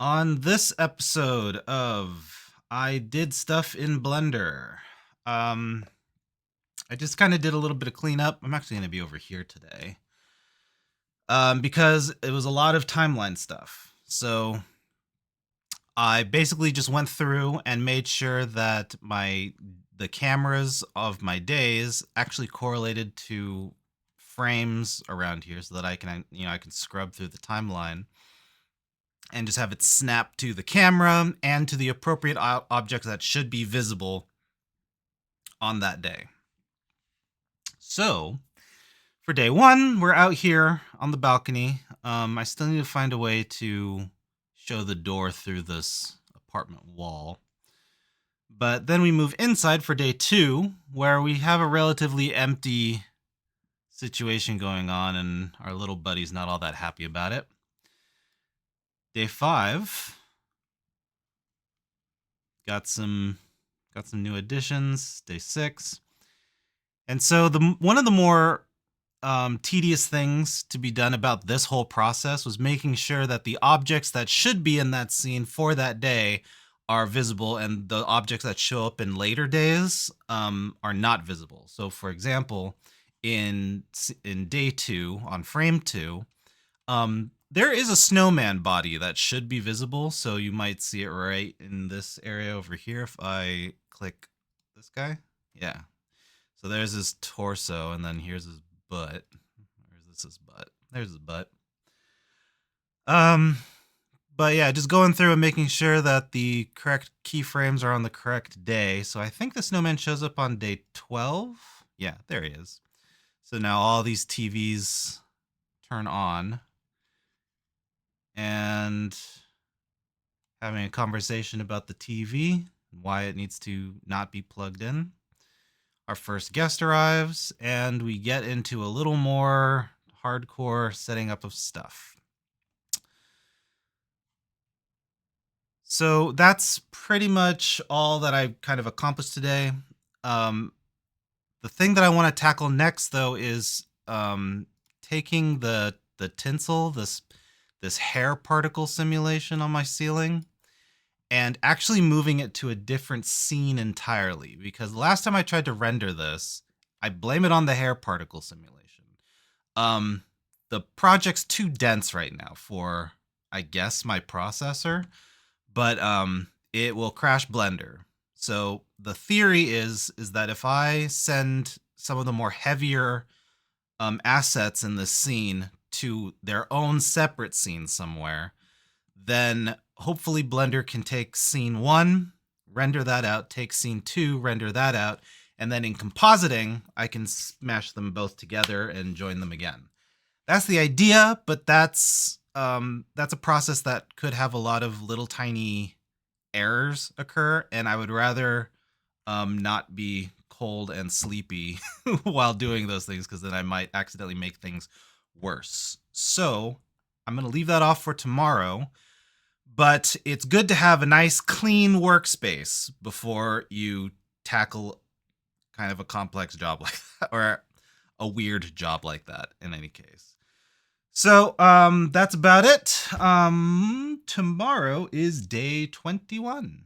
On this episode of I Did Stuff in Blender, um, I just kind of did a little bit of cleanup. I'm actually going to be over here today because it was a lot of timeline stuff. So I basically just went through and made sure that the cameras of my days actually correlated to frames around here so that I can scrub through the timeline and just have it snap to the camera and to the appropriate objects that should be visible on that day. So for day one, we're out here on the balcony. I still need to find a way to show the door through this apartment wall. But then we move inside for day two, where we have a relatively empty situation going on, and our little buddy's not all that happy about it. Day five, got some new additions. Day six, and so one of the more tedious things to be done about this whole process was making sure that the objects that should be in that scene for that day are visible, and the objects that show up in later days are not visible. So, for example, in day two on frame two, there is a snowman body that should be visible, so you might see it right in this area over here if I click this guy. Yeah. So there's his torso, and then here's his butt. Where's his butt? There's his butt. But yeah, just going through and making sure that the correct keyframes are on the correct day. So I think the snowman shows up on day 12. Yeah, there he is. So now all these TVs turn on. And having a conversation about the TV, why it needs to not be plugged in. Our first guest arrives, and we get into a little more hardcore setting up of stuff. So that's pretty much all that I kind of accomplished today. The thing that I want to tackle next, though, is taking the tinsel, this hair particle simulation on my ceiling, and actually moving it to a different scene entirely. Because the last time I tried to render this, I blame it on the hair particle simulation. The project's too dense right now for, I guess, my processor, but it will crash Blender. So the theory is that if I send some of the more heavier assets in this scene to their own separate scene somewhere, then hopefully Blender can take scene 1, render that out, take scene 2, render that out, and then in compositing, I can smash them both together and join them again. That's the idea, but that's a process that could have a lot of little tiny errors occur, and I would rather not be cold and sleepy while doing those things, because then I might accidentally make things worse. So I'm going to leave that off for tomorrow, but it's good to have a nice clean workspace before you tackle kind of a complex job like that, or a weird job like that in any case. So that's about it. Tomorrow is day 21.